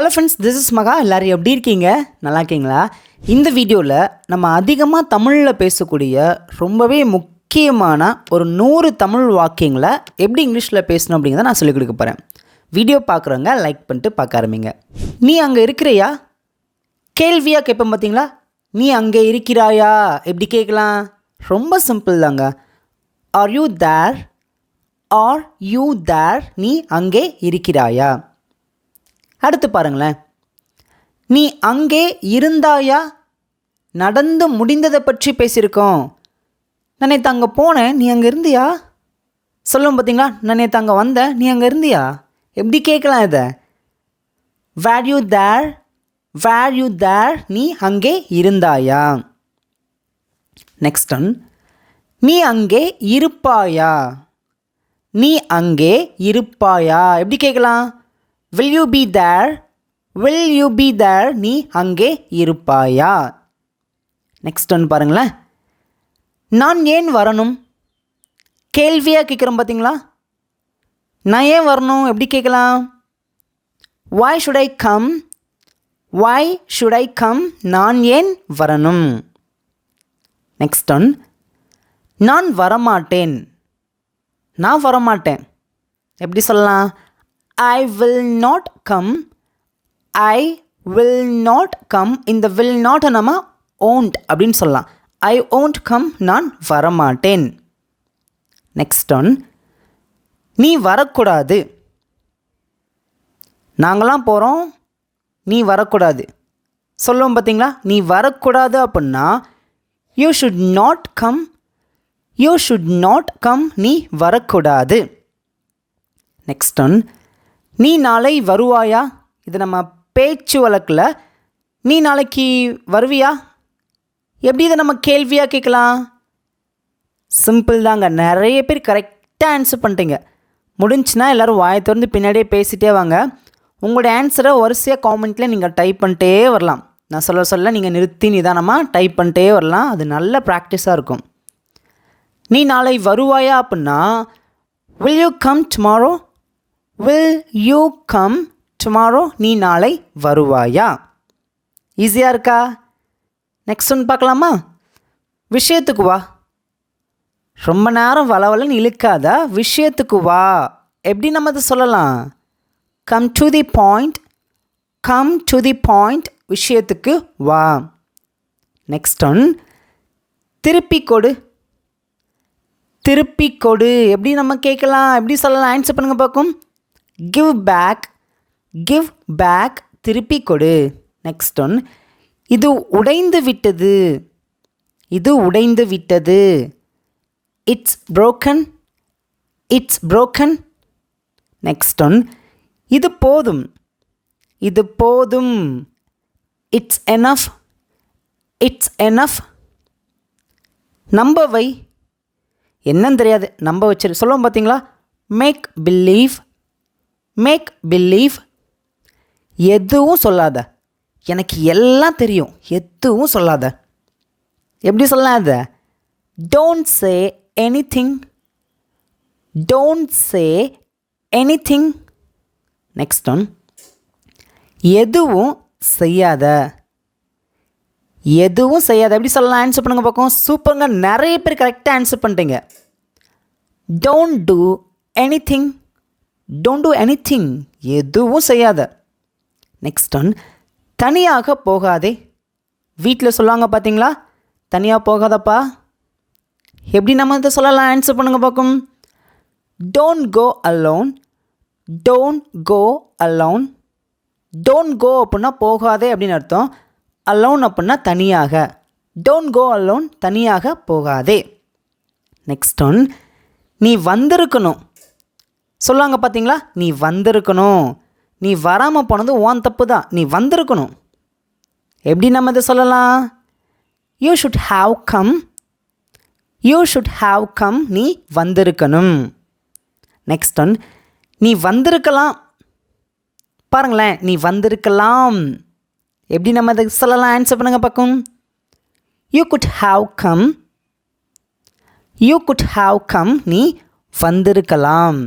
Hello friends, this is மகா. எல்லோரும் எப்படி இருக்கீங்க? நல்லா இருக்கீங்களா? இந்த வீடியோவில் நம்ம அதிகமாக தமிழில் பேசக்கூடிய ரொம்பவே முக்கியமான ஒரு 100 தமிழ் வாக்கியங்களை எப்படி இங்கிலீஷில் பேசணும் அப்படிங்கிறத நான் சொல்லிக் கொடுக்க போகிறேன். வீடியோ பார்க்குறவங்க லைக் பண்ணிட்டு பார்க்க ஆரம்பிங்க. நீ அங்கே இருக்கிறியா? கேள்வியாக கேட்பேன் பார்த்தீங்களா? நீ அங்கே இருக்கிறாயா எப்படி கேட்கலாம்? ரொம்ப சிம்பிள் தாங்க. Are you there? Are you there? நீ அங்கே இருக்கிறாயா? அடுத்து பாருங்களேன். நீ அங்கே இருந்தாயா? நடந்து முடிந்ததை பற்றி பேசியிருக்கோம். நான் நேற்று அங்கே போனேன், நீ அங்கே இருந்தியா? சொல்லுவோம் பார்த்தீங்களா? நான் நேற்று அங்கே வந்தேன், நீ அங்கே இருந்தியா? எப்படி கேட்கலாம் இதை? Were you there? Were you there? நீ அங்கே இருந்தாயா? Next one. நீ அங்கே இருப்பாயா? நீ அங்கே இருப்பாயா? எப்படி கேட்கலாம்? Will you be there? Will you be there? நீ அங்கே இருப்பாயா? நெக்ஸ்ட் ஒன்று பாருங்களேன். நான் ஏன் வரணும்? கேள்வியாக கேட்குறோம் பார்த்தீங்களா? நான் ஏன் வரணும் எப்படி கேட்கலாம்? Why should I come? Why should I come? நான் ஏன் வரணும்? Next one. நான் வரமாட்டேன். நான் வரமாட்டேன் எப்படி சொல்லலாம்? I will not come. I will not come. இந்த will not நம்ம won't அப்படின்னு சொல்லலாம். I won't come. நான் வரமாட்டேன். Next one. நீ வரக்கூடாது. நாங்களாம் போகிறோம், நீ வரக்கூடாது சொல்லுவோம் பார்த்தீங்களா? நீ வரக்கூடாது அப்படின்னா you should not come. You should not come. நீ வரக்கூடாது. Next one. நீ நாளை வருவாயா? இது நம்ம பேச்சு வழக்கில் நீ நாளைக்கு வருவியா எப்படி இதை நம்ம கேள்வியாக கேட்கலாம்? சிம்பிள் தாங்க. நிறைய பேர் கரெக்டாக ஆன்சர் பண்ணிட்டீங்க. முடிஞ்சுன்னா எல்லோரும் வாயை திறந்து பின்னாடியே பேசிகிட்டே வாங்க. உங்களோட ஆன்சரை வரிசையாக காமெண்ட்டில் நீங்கள் டைப் பண்ணிட்டே வரலாம். நான் சொல்ல நீங்கள் நிறுத்தி நிதானமாக டைப் பண்ணிட்டே வரலாம். அது நல்ல ப்ராக்டிஸாக இருக்கும். நீ நாளை வருவாயா அப்படின்னா will you come tomorrow? Will you come tomorrow? நீ நாளை வருவாயா? ஈஸியாக இருக்கா? நெக்ஸ்ட் ஒன்று பார்க்கலாமா? விஷயத்துக்கு வா. ரொம்ப நேரம் வளவலன்னு இழுக்காத, விஷயத்துக்கு வா. எப்படி நம்ம அதை சொல்லலாம்? Come to the point. Come to the point. விஷயத்துக்கு வா. Next one. திருப்பி கொடு. திருப்பி கொடு எப்படி நம்ம கேட்கலாம்? எப்படி சொல்லலாம்? ஆன்சர் பண்ணுங்க பார்க்கும். Give back. Give back. திருப்பி கொடு. Next one. இது உடைந்து விட்டது. இது உடைந்து விட்டது. It's broken. It's broken. நெக்ஸ்ட் ஒன். இது போதும். இது போதும். It's enough. It's enough. நம்ப வை. என்னன்னு தெரியாது, நம்ப வச்சிரு சொல்லுவோம் பார்த்தீங்களா? Make believe. Make believe. எதுவும் சொல்லாத, எனக்கு எல்லாம் தெரியும் எதுவும் சொல்லாத. எப்படி சொல்லாத? Don't say anything. Don't say anything. Next one. எதுவும் செய்யாத. எதுவும் செய்யாத எப்படி சொல்லலாம்? ஆன்சர் பண்ணுங்க பார்க்கும். சூப்பருங்க, நிறைய பேர் கரெக்டாக ஆன்சர் பண்ணிட்டீங்க. Don't do anything. Don't do anything. எதுவும் செய்யாத. Next one. தனியாக போகாதே. வீட்டில் சொல்லுவாங்க பார்த்தீங்களா? தனியாக போகாதப்பா. எப்படி நம்ம இதை சொல்லலாம்? ஆன்சர் பண்ணுங்க பார்க்கும். Don't go alone. Don't go alone. Don't go அப்படின்னா போகாதே அப்படின்னு அர்த்தம். அலோன் அப்படின்னா தனியாக. Don't go alone. தனியாக போகாதே. Next one. நீ வந்திருக்கணும். சொல்லுவாங்க பார்த்தீங்களா? நீ வந்திருக்கணும். நீ வராமல் போனது உன் தப்பு தான். நீ வந்திருக்கணும். எப்படி நம்ம இதை சொல்லலாம்? You should have come. You should have come. நீ வந்திருக்கணும். Next one. நீ வந்திருக்கலாம். பாருங்களேன், நீ வந்திருக்கலாம். எப்படி நம்ம இதை சொல்லலாம்? ஆன்சர் பண்ணுங்க பார்க்கும். You could have come. You could have come. நீ வந்திருக்கலாம்.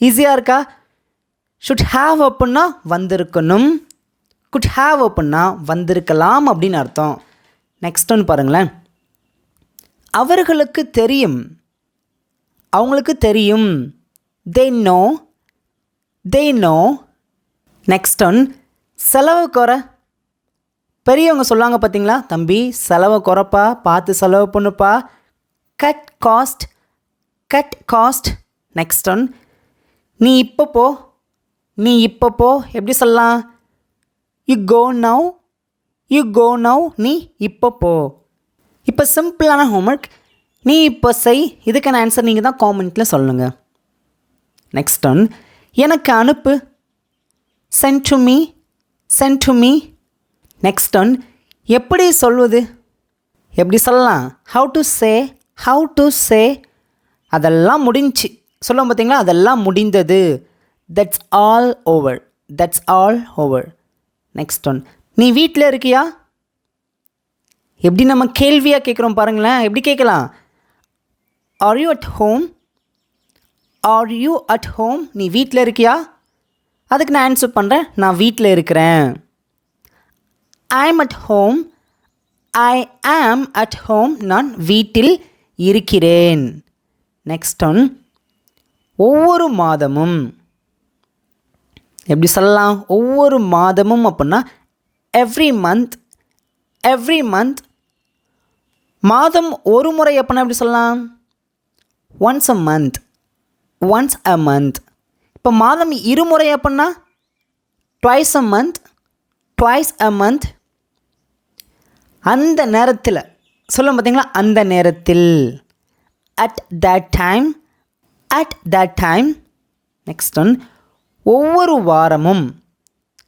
ஈஸியாக இருக்கா? ஷுட் ஹாவ் அப்படின்னா வந்திருக்கணும், குட் ஹாவ் அப்படின்னா வந்திருக்கலாம் அப்படின்னு அர்த்தம். நெக்ஸ்ட் ஒன்று பாருங்களேன். அவர்களுக்கு தெரியும், அவங்களுக்கு தெரியும். They know, they know. Next one செலவு குறை. பெரியவங்க சொல்லுவாங்க பார்த்தீங்களா, தம்பி செலவை குறைப்பா, பார்த்து செலவு பண்ணுப்பா. Cut cost, cut cost. Next one நீ இப்போ போ, நீ இப்போ போ. எப்படி சொல்லலாம்? You go now, you go now. நீ இப்போ போ. இப்போ சிம்பிளான ஹோம்ஒர்க். நீ இப்போ செய். இதுக்கான ஆன்சர் நீங்கள் தான் காமெண்ட்டில் சொல்லுங்கள். நெக்ஸ்ட் ஒன் எனக்கு அனுப்பு. Send to me, send to me. Next one எப்படி சொல்வது, எப்படி சொல்லலாம்? How to say, how to say. அதெல்லாம் முடிஞ்சு சொல்லுவோம் பார்த்தீங்களா, அதெல்லாம் முடிந்தது. That's all over, that's all over. Next one நீ வீட்டில் இருக்கியா? எப்படி நம்ம கேள்வியாக கேட்குறோம் பாருங்களேன். எப்படி கேட்கலாம்? Are you at home, are you at home. நீ வீட்டில் இருக்கியா? அதுக்கு நான் ஆன்சர் பண்ணுறேன், நான் வீட்டில் இருக்கிறேன். ஐ எம் அட் ஹோம், ஐ ஆம் அட் ஹோம். நான் வீட்டில் இருக்கிறேன். நெக்ஸ்ட் ஒன் ஒவ்வொரு மாதமும். எப்படி சொல்லலாம்? ஒவ்வொரு மாதமும் அப்படின்னா எவ்ரி மந்த், எவ்ரி மந்த். மாதம் ஒரு முறை அப்படின்னா எப்படி சொல்லலாம்? Once a month, once a month. இப்போ மாதம் இருமுறை அப்படின்னா twice a month, twice a month. அந்த நேரத்தில் சொல்லும் பார்த்தீங்களா, அந்த நேரத்தில். At that time, at that time. Next one ஒவ்வொரு வாரமும்.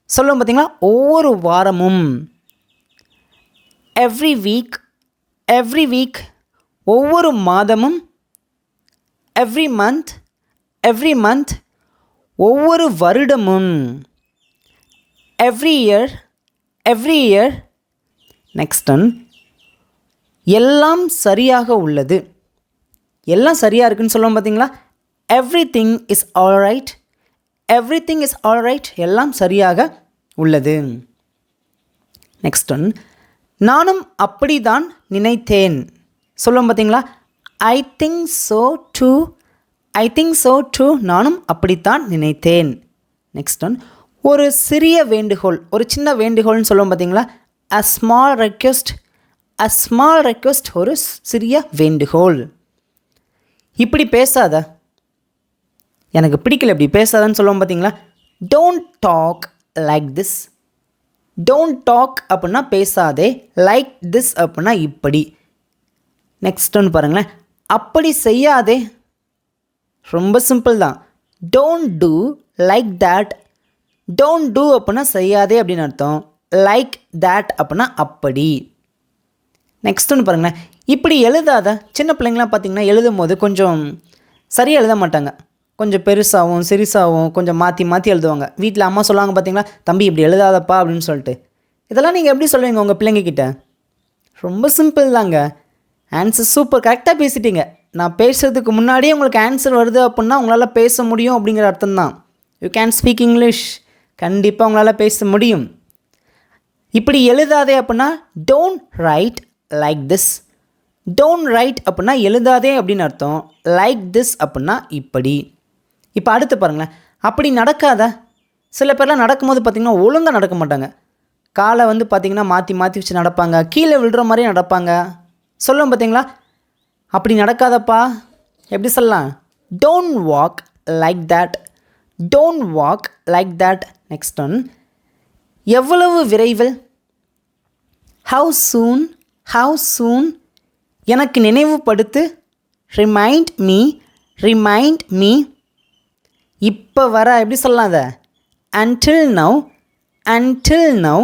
சொல்லும் பார்த்தீங்களா, ஒவ்வொரு வாரமும். Every week, every week. ஒவ்வொரு மாதமும். Every month, every month. ஒவ்வொரு வருடமும். Every year, every year. Next one எல்லாம் சரியாக உள்ளது. எல்லாம் சரியாக இருக்குன்னு சொல்லுவோம் பார்த்தீங்களா, every thing is all right, every thing is all right. எல்லாம் சரியாக உள்ளது. நெக்ஸ்ட் ஒன் நானும் அப்படி தான் நினைத்தேன். சொல்லுவோம் பார்த்தீங்களா, I think so too, I think so too. நானும் அப்படித்தான் நினைத்தேன். நெக்ஸ்ட் ஒன் ஒரு சிறிய வேண்டுகோள், ஒரு சின்ன வேண்டுகோள்னு சொல்லுவோம் பார்த்தீங்களா, a small request, a small request. ஒரு சிறிய வேண்டுகோள். இப்படி பேசாத, எனக்கு பிடிக்கல இப்படி பேசாதன்னு சொல்லுவோம் பார்த்தீங்களா, don't talk like this. Don't talk அப்படின்னா பேசாதே, லைக் திஸ் அப்படின்னா இப்படி. நெக்ஸ்ட் ஒன்று பாருங்களேன், அப்படி செய்யாதே. ரொம்ப சிம்பிள் தான். Don't do like that. Don't do அப்படின்னா செய்யாதே அப்படின்னு அர்த்தம். லைக் தேட் அப்படின்னா அப்படி. நெக்ஸ்ட் ஒன்று பாருங்களேன், இப்படி எழுதாத. சின்ன பிள்ளைங்களாம் பார்த்தீங்கன்னா எழுதும் போது கொஞ்சம் சரியாக எழுத மாட்டாங்க, கொஞ்சம் பெருசாகவும் சிறுசாகவும் கொஞ்சம் மாற்றி மாற்றி எழுதுவாங்க. வீட்டில் அம்மா சொல்லுவாங்க பார்த்தீங்களா, தம்பி இப்படி எழுதாதப்பா அப்படின்னு சொல்லிட்டு. இதெல்லாம் நீங்கள் எப்படி சொல்லுவீங்க உங்கள் பிள்ளைங்கக்கிட்ட? ரொம்ப சிம்பிள் தாங்க. ஆன்சர் சூப்பர், கரெக்டாக பேசிட்டீங்க. நான் பேசுகிறதுக்கு முன்னாடியே உங்களுக்கு ஆன்சர் வருது அப்படின்னா உங்களால் பேச முடியும் அப்படிங்கிற அர்த்தம் தான். You can speak English. கண்டிப்பாக உங்களால் பேச முடியும். இப்படி எழுதாதே அப்படின்னா don't write like this. Don't write அப்படின்னா எழுதாதே அப்படின்னு அர்த்தம். லைக் திஸ் அப்படின்னா இப்படி. இப்போ அடுத்து பாருங்களேன், அப்படி நடக்காத. சில பேர்லாம் நடக்கும்போது பார்த்திங்கன்னா ஒழுங்காக நடக்க மாட்டாங்க. காலை வந்து பார்த்திங்கன்னா மாற்றி மாற்றி வச்சு நடப்பாங்க, கீழே விழுற மாதிரியே நடப்பாங்க. சொல்லுவோம் பார்த்தீங்களா, அப்படி நடக்காதப்பா. எப்படி சொல்லலாம்? Don't walk like that. Don't walk like that. Next one எவ்வளவு விரைவில். How soon, how soon. எனக்கு நினைவுபடுத்து. Remind me, remind me. இப்போ வர எப்படி சொல்லலாம் அதை? Until now, until now.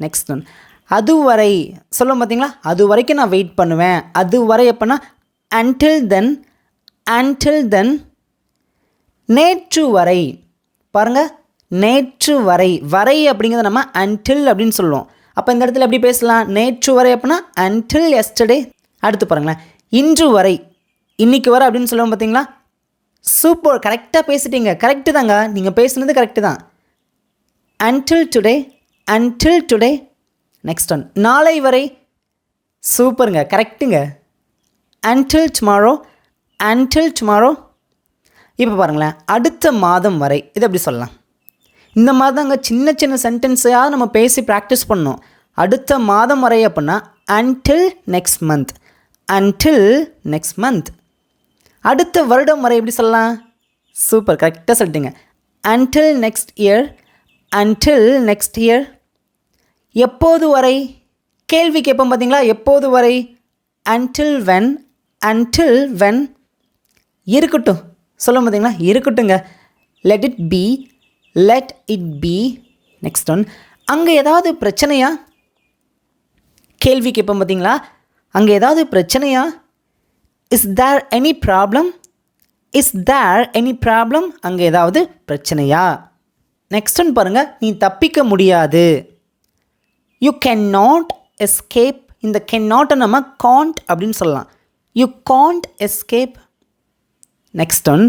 Next one அதுவரை. சொல்லுவோம் பார்த்தீங்களா, அது வரைக்கும் நான் வெயிட் பண்ணுவேன். அதுவரை எப்போனா அன்டில் தென், அன்டில் தென். நேற்று வரை. பாருங்கள், நேற்று வரை. வரை அப்படிங்கிறத நம்ம அன்டில் அப்படின்னு சொல்லுவோம். அப்போ இந்த இடத்துல எப்படி பேசலாம்? நேற்று வரை அப்படின்னா அன்டில் எஸ்டர்டே. அடுத்து பாருங்களேன், இன்று வரை. இன்றைக்கி வரை அப்படின்னு சொல்லுவோம் பார்த்தீங்களா, சூப்பர், கரெக்டாக பேசிட்டீங்க. கரெக்டு தாங்க, நீங்கள் பேசுனது கரெக்டு தான். until today, until today. Next one, நாளை வரை. சூப்பருங்க, கரெக்டுங்க. until tomorrow, until tomorrow. இப்போ பாருங்களேன், அடுத்த மாதம் வரை. இது எப்படி சொல்லலாம்? இந்த மாதிரி தாங்க சின்ன சின்ன சென்டென்ஸையாக நம்ம பேசி ப்ராக்டிஸ் பண்ணோம். அடுத்த மாதம் வரை அப்படின்னா until next month, until next month. அடுத்த வருடம் வரை எப்படி சொல்லலாம்? சூப்பர், கரெக்டாக சொல்லிட்டீங்க. until next year, until next year. எப்போது வரை? கேள்வி கேட்போம் பார்த்தீங்களா, எப்போது வரை? until when, until when. இருக்கட்டும் சொல்லும் பார்த்தீங்களா, இருக்கட்டுங்க. let it be, let it be. Next one, அங்கே ஏதாவது பிரச்சனையா? கேள்வி கேட்போம் பார்த்தீங்களா, அங்கே ஏதாவது பிரச்சனையா? Is there any problem, is there any problem. அங்கே ஏதாவது பிரச்சனையா? நெக்ஸ்ட் ஒன் பாருங்கள், நீ தப்பிக்க முடியாது. You can not escape. இந்த கேன் நாட்டை நம்ம காண்ட் அப்படின்னு சொல்லலாம். You can't escape. Next one,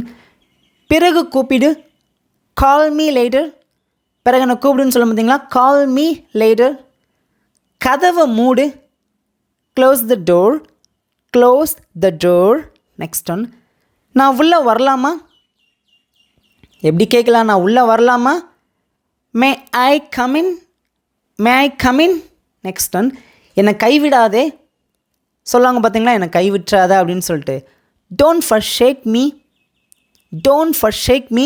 பிறகு கூப்பிடு. Call me later. பிறகு என்ன கூப்பிடுன்னு சொல்ல பார்த்தீங்களா, கால் மீ லேட்டர். கதவை மூடு. Close the door, close the door. Next one, நான் உள்ளே வரலாமா? எப்படி கேட்கலாம், நான் உள்ளே வரலாமா? May I come in, may I come in. Next one, என்னை கைவிடாதே. சொல்லுவாங்க பார்த்தீங்களா, என்னை கைவிட்றாத அப்படின்னு சொல்லிட்டு. Don't forsake me, don't forsake me.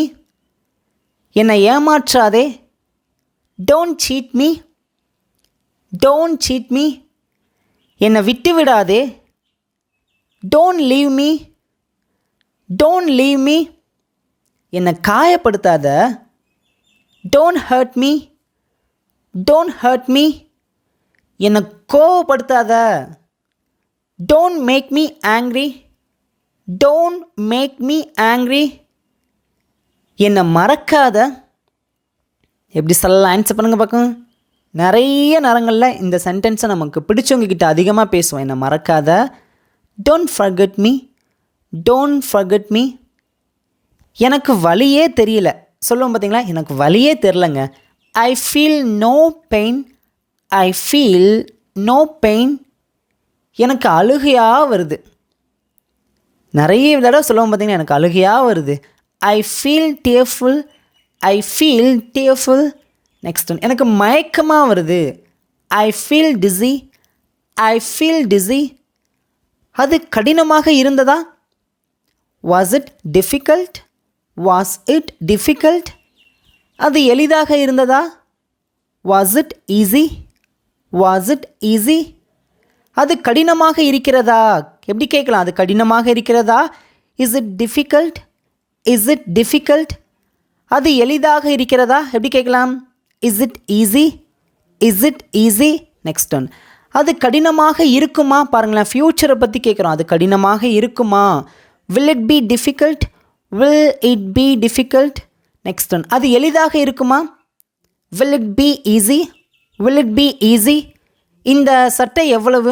என்னை ஏமாற்றாதே. Don't cheat me, don't cheat me. என்னை விட்டு விடாதே. Don't leave me, don't leave me. என்னை காயப்படுத்தாத. Don't hurt me, don't hurt me. என்னை கோவப்படுத்தாத. Don't make me angry, don't make me angry. என்னை மறக்காத. எப்படி சொல்லலாம், ஆன்சர் பண்ணுங்கள் பார்க்கும். நிறைய நேரங்களில் இந்த சென்டென்ஸை நமக்கு பிடிச்சவங்க கிட்ட அதிகமாக பேசுவோம். என்னை மறக்காத. Don't forget me, don't forget me. எனக்கு வலியே தெரியல. சொல்லுவோம் பார்த்தீங்களா, எனக்கு வலியே தெரிலங்க. I feel no pain, I feel no pain. எனக்கு அழுகையாக வருது. நிறைய தடவை சொல்லுவோம் பார்த்தீங்கன்னா, எனக்கு அழுகையாக வருது. I feel tearful, I feel tearful. Next one, எனக்கு மயக்கமாக வருது. I feel dizzy, I feel dizzy. அது கடினமாக இருந்ததா? Was it difficult, was it difficult. அது எளிதாக இருந்ததா? Was it easy, was it easy. அது கடினமாக இருக்கிறதா? எப்படி கேட்கலாம், அது கடினமாக இருக்கிறதா? Is it difficult, is it difficult. அது எளிதாக இருக்கிறதா? எப்படி கேட்கலாம், is it easy, is it easy. Next one, அது கடினமாக இருக்குமா? பாருங்களேன், ஃப்யூச்சரை பற்றி கேட்குறோம். அது கடினமாக இருக்குமா? Will it be difficult, will it be difficult. Next one, அது எளிதாக இருக்குமா? Will it be easy, will it be easy. இந்த சட்டை எவ்வளவு?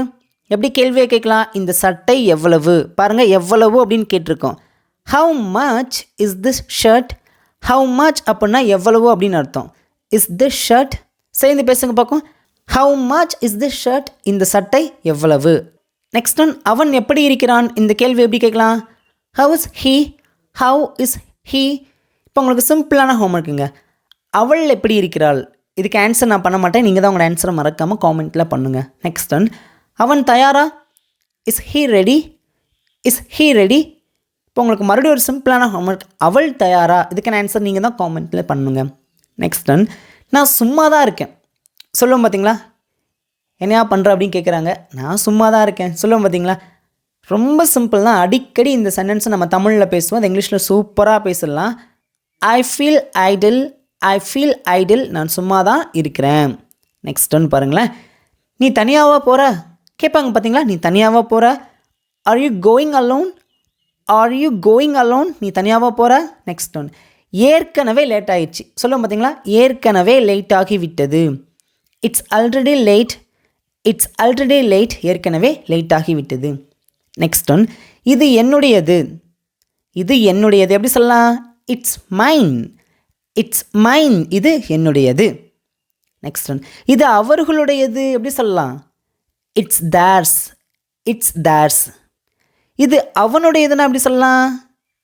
எப்படி கேள்வியை கேட்கலாம், இந்த சட்டை எவ்வளவு? பாருங்கள், எவ்வளவு அப்படின்னு கேட்டிருக்கோம். How much is this shirt? How much அப்படின்னா எவ்வளவு அப்படின்னு அர்த்தம். Is this shirt? சேர்ந்து பேசுங்க பார்க்கும். How much is this shirt? இந்த சட்டை எவ்வளவு? நெக்ஸ்ட் ஒன், அவன் எப்படி இருக்கிறான்? இந்த கேள்வி எப்படி கேட்கலாம், how is he, how is he. இப்போ உங்களுக்கு சிம்பிளான ஹோம்ஒர்க்குங்க. அவள் எப்படி இருக்கிறாள்? இதுக்கு ஆன்சர் நான் பண்ண மாட்டேன், நீங்கள் தான் உங்களோட ஆன்சரை மறக்காமல் காமெண்ட்டில் பண்ணுங்கள். நெக்ஸ்ட் ஒன், அவன் தயாரா? Is he ready, is he ready. இப்போ உங்களுக்கு மறுபடியும் ஒரு சிம்பிளான ஹோம்ஒர்க். அவள் தயாரா? இதுக்கான ஆன்சர் நீங்கள் தான் காமெண்ட்டில் பண்ணுங்கள். நெக்ஸ்ட் ஒன், நான் சும்மா தான் இருக்கேன். சொல்லுவோம் பார்த்தீங்களா, என்னையா பண்ணுற அப்படின்னு கேட்குறாங்க. நான் சும்மா தான் இருக்கேன். சொல்லுவோம் பார்த்தீங்களா, ரொம்ப சிம்பிள் தான். அடிக்கடி இந்த சென்டென்ஸை நம்ம தமிழில் பேசுவோம், அது இங்கிலீஷில் சூப்பராக பேசிடலாம். I feel idle, I feel idle. நான் சும்மா தான் இருக்கிறேன். நெக்ஸ்ட் ஒன் பாருங்களேன், நீ தனியாவா போகிற? கேட்பாங்க பார்த்தீங்களா, நீ தனியாவா போகிற? Are you going alone, are you going alone. நீ தனியாவா போகிற? நெக்ஸ்ட் ஒன், ஏற்கனவே லேட் ஆகிடுச்சு. சொல்லுவோம் பார்த்தீங்களா, ஏற்கனவே லேட் ஆகிவிட்டது. It's already late, it's already late. ஏற்கனவே லேட் ஆகிவிட்டது. நெக்ஸ்ட் ஒன், இது என்னுடையது. இது என்னுடையது எப்படி சொல்லலாம்? It's mine. It's mine. இது என்னுடையது. Next one. இது அவர்களுடையது எப்படி சொல்லலாம்? It's theirs. It's theirs. இது அவனுடையதுன்னா எப்படி சொல்லலாம்?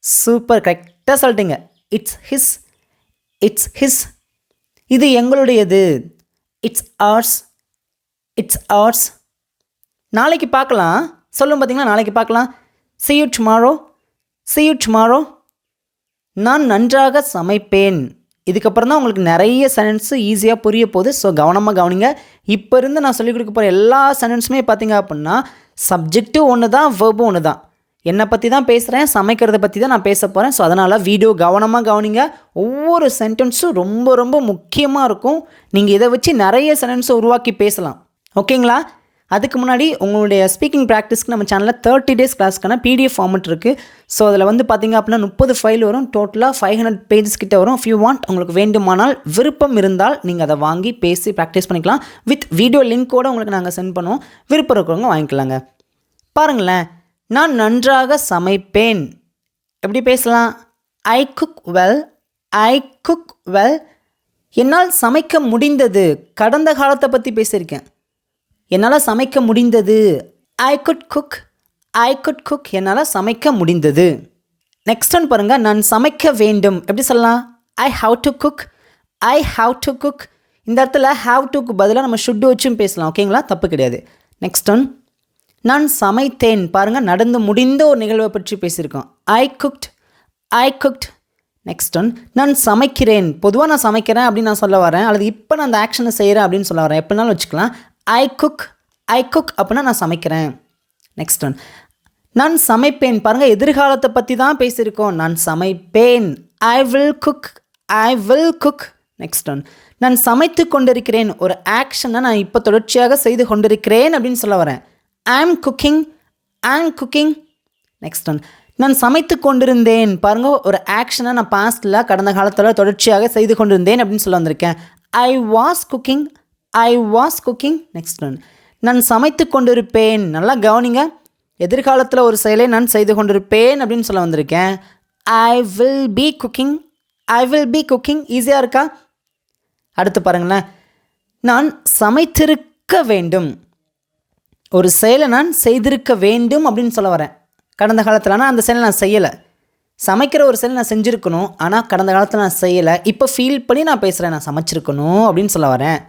சூப்பர், கரெக்டாக சொல்லிட்டீங்க. It's his. It's his. இது எங்களுடையது. It's ours. It's ours. நாளைக்கு பார்க்கலாம் சொல்லும் பார்த்தீங்களா? நாளைக்கு பார்க்கலாம். see you tomorrow. see you tomorrow. நான் நன்றாக சமைப்பேன். இதுக்கப்புறம் தான் உங்களுக்கு நிறைய சென்டென்ஸு ஈஸியாக புரிய போகுது. ஸோ கவனமாக கவனிங்க. இப்போ இருந்து நான் சொல்லிக் கொடுக்க போகிற எல்லா சென்டென்ஸுமே பார்த்தீங்க அப்படின்னா சப்ஜெக்ட்டு ஒன்று தான், வேர்பும் ஒன்று தான். என்னை பற்றி தான் பேசுகிறேன், சமைக்கிறத பற்றி தான் நான் பேச போகிறேன். ஸோ அதனால் வீடியோ கவனமாக கவனிங்க. ஒவ்வொரு சென்டென்ஸும் ரொம்ப ரொம்ப முக்கியமாக இருக்கும். நீங்கள் இதை வச்சு நிறைய சென்டென்ஸை உருவாக்கி பேசலாம். ஓகேங்களா? அதுக்கு முன்னாடி உங்களுடைய ஸ்பீக்கிங் ப்ராக்டிஸ்க்கு நம்ம சேனலில் 30 days கிளாஸ்க்கான PDF ஃபார்மெட் இருக்குது. ஸோ அதில் வந்து பார்த்திங்க அப்படின்னா 30 ஃபைல் வரும். டோட்டலாக 500 pages கிட்ட வரும். இஃப் யூ வாண்ட், உங்களுக்கு வேண்டுமானால் விருப்பம் இருந்தால் நீங்கள் அதை வாங்கி பேசி ப்ராக்டிஸ் பண்ணிக்கலாம். வித் வீடியோ லிங்க்கோடு உங்களுக்கு நாங்கள் சென்ட் பண்ணுவோம். விருப்பம் இருக்கிறவங்க வாங்கிக்கலாங்க. பாருங்களேன், நான் நன்றாக சமைப்பேன். எப்படி பேசலாம்? ஐ குக் வெல். ஐ குக் வெல். என்னால் சமைக்க முடிந்தது. கடந்த காலத்தை பற்றி பேசியிருக்கேன். என்னால் சமைக்க முடிந்தது. I could cook. I could cook. என்னால் சமைக்க முடிந்தது. நெக்ஸ்ட் ஒன் பாருங்கள், நான் சமைக்க வேண்டும். எப்படி சொல்லலாம்? I have to cook. I have to cook. இந்த இடத்துல ஹாவ் டுக்கு பதிலாக நம்ம ஷுட் வச்சும் பேசலாம். ஓகேங்களா? தப்பு கிடையாது. நெக்ஸ்ட் ஒன், நான் சமைத்தேன். பாருங்கள், நடந்து முடிந்த ஒரு நிகழ்வை பற்றி பேசியிருக்கோம். ஐ குக்ட். ஐ குக்ட். நெக்ஸ்ட் ஒன், நான் சமைக்கிறேன். பொதுவாக நான் சமைக்கிறேன் அப்படின்னு நான் சொல்ல வரேன், அல்லது இப்போ நான் அந்த ஆக்ஷனை செய்கிறேன் அப்படின்னு சொல்ல வரேன். எப்படினாலும் வச்சுக்கலாம். ஐ குக். ஐ குக் அப்படின்னா நான் சமைக்கிறேன். நெக்ஸ்ட் ஒன், நான் சமைப்பேன். பாருங்கள், எதிர்காலத்தை பற்றி தான் பேசியிருக்கோம். நான் சமைப்பேன். I will cook. I will cook. Next one, நான் சமைத்து கொண்டிருக்கிறேன். ஒரு ஆக்ஷனை நான் இப்போ தொடர்ச்சியாக செய்து கொண்டிருக்கிறேன் அப்படின்னு சொல்ல வரேன். I'm cooking. I'm cooking. Next one, நான் சமைத்து கொண்டிருந்தேன். பாருங்கள், ஒரு ஆக்ஷனை நான் பாஸ்டில் கடந்த காலத்தில் தொடர்ச்சியாக செய்து கொண்டிருந்தேன் அப்படின்னு சொல்ல வந்திருக்கேன். I was cooking. I was cooking. Next one, நான் சமைத்து கொண்டிருப்பேன். நல்லா கவனிங்க. எதிர்காலத்தில் ஒரு செயலை நான் செய்து கொண்டிருப்பேன் அப்படின்னு சொல்ல வந்திருக்கேன். I will be cooking. I will be cooking. ஈஸியாக இருக்கா? அடுத்து பாருங்களேன், நான் சமைத்திருக்க வேண்டும். ஒரு செயலை நான் செய்திருக்க வேண்டும் அப்படின்னு சொல்ல வரேன். கடந்த காலத்தில் ஆனால் அந்த செயலை நான் செய்யலை. சமைக்கிற ஒரு செயலை நான் செஞ்சுருக்கணும், ஆனால் கடந்த காலத்தில் நான் செய்யலை. இப்போ ஃபீல் பண்ணி நான் பேசுகிறேன், நான் சமைச்சிருக்கணும் அப்படின்னு சொல்ல வரேன்.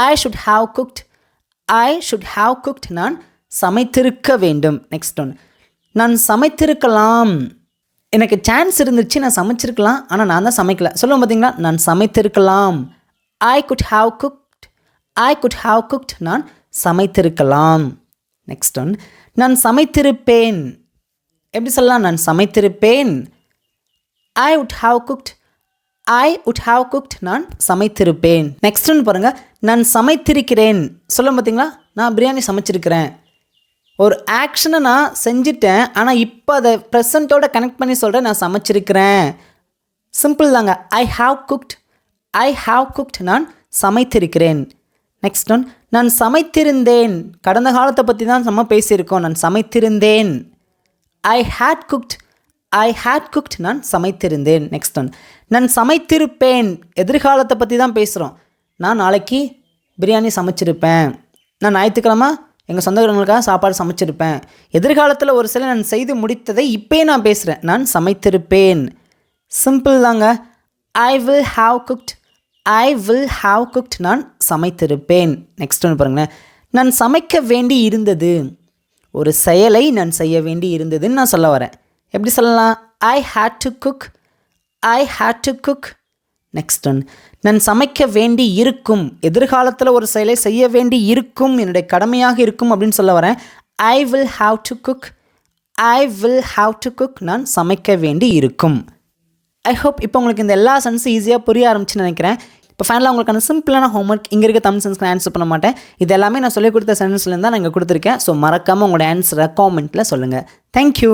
I should have cooked. I should have cooked. நான் சமைத்திருக்க வேண்டும். நெக்ஸ்ட் ஒன், நான் சமைத்திருக்கலாம். எனக்கு சான்ஸ் இருந்துச்சு, நான் சமைச்சிருக்கலாம், ஆனால் நான் தான் சமைக்கல. சொல்லுவோம் பார்த்தீங்களா? நான் சமைத்திருக்கலாம். I could have cooked. I could have cooked. நான் சமைத்திருக்கலாம். நெக்ஸ்ட் ஒன், நான் சமைத்திருப்பேன். எப்படி சொல்லலாம்? நான் சமைத்திருப்பேன். I would have cooked. I would have cooked. நான் சமைத்திருப்பேன். நெக்ஸ்ட் ஒன் பாருங்கள், நான் சமைத்திருக்கிறேன். சொல்ல பார்த்தீங்களா? நான் பிரியாணி சமைச்சிருக்கிறேன். ஒரு ஆக்ஷனை நான் செஞ்சுட்டேன், ஆனால் இப்போ அதை ப்ரெசண்ட்டோட கனெக்ட் பண்ணி சொல்கிறேன், நான் சமைச்சிருக்கிறேன். சிம்பிள் தாங்க. I have cooked. I have cooked. நான் சமைத்திருக்கிறேன். நெக்ஸ்ட் ஒன், நான் சமைத்திருந்தேன். கடந்த காலத்தை பற்றி தான் நம்ம பேசியிருக்கோம். நான் சமைத்திருந்தேன். I had cooked. I had cooked. நான் சமைத்திருந்தேன். நெக்ஸ்ட் ஒன், நான் சமைத்திருப்பேன். எதிர்காலத்தை பற்றி தான் பேசுகிறோம். நான் நாளைக்கு பிரியாணி சமைச்சிருப்பேன். நான் ஞாயிற்றுக்கிழமை எங்கள் சொந்தக்காரங்களுக்காக சாப்பாடு சமைச்சிருப்பேன். எதிர்காலத்தில் ஒரு சில நான் செய்து முடித்ததை இப்போயே நான் பேசுகிறேன். நான் சமைத்திருப்பேன். சிம்பிள் தாங்க. I will have cooked. I will have cooked. நான் சமைத்திருப்பேன். நெக்ஸ்ட் ஒன்று பாருங்களேன், நான் சமைக்க வேண்டி இருந்தது. ஒரு செயலை நான் செய்ய வேண்டி இருந்ததுன்னு நான் சொல்ல வரேன். எப்படி சொல்லலாம்? I had to cook. I had to cook. Next one, நான் சமைக்க வேண்டி இருக்கும். எதிர்காலத்தில் ஒரு செயலை செய்ய வேண்டி இருக்கும், என்னுடைய கடமையாக இருக்கும் அப்படின்னு சொல்ல வரேன். I will have to cook. I will have to cook. நான் சமைக்க வேண்டி இருக்கும். ஐ ஹோப் இப்போ உங்களுக்கு இந்த எல்லா சென்ஸும் ஈஸியாக புரிய ஆரம்பிச்சுன்னு நினைக்கிறேன். இப்போ ஃபைனலாக உங்களுக்கான சிம்பிளான ஹோம்ஒர்க். இங்கே இருக்க தமிழ் சென்ஸ்க்கு நான் ஆன்சர் பண்ண மாட்டேன். இது எல்லாமே நான் சொல்லிக் கொடுத்த சென்ஸ்லேருந்து தான் நான் இங்கே கொடுத்துருக்கேன். ஸோ மறக்காமல் உங்களோட ஆன்சரை காமெண்ட்டில் சொல்லுங்கள். தேங்க்யூ.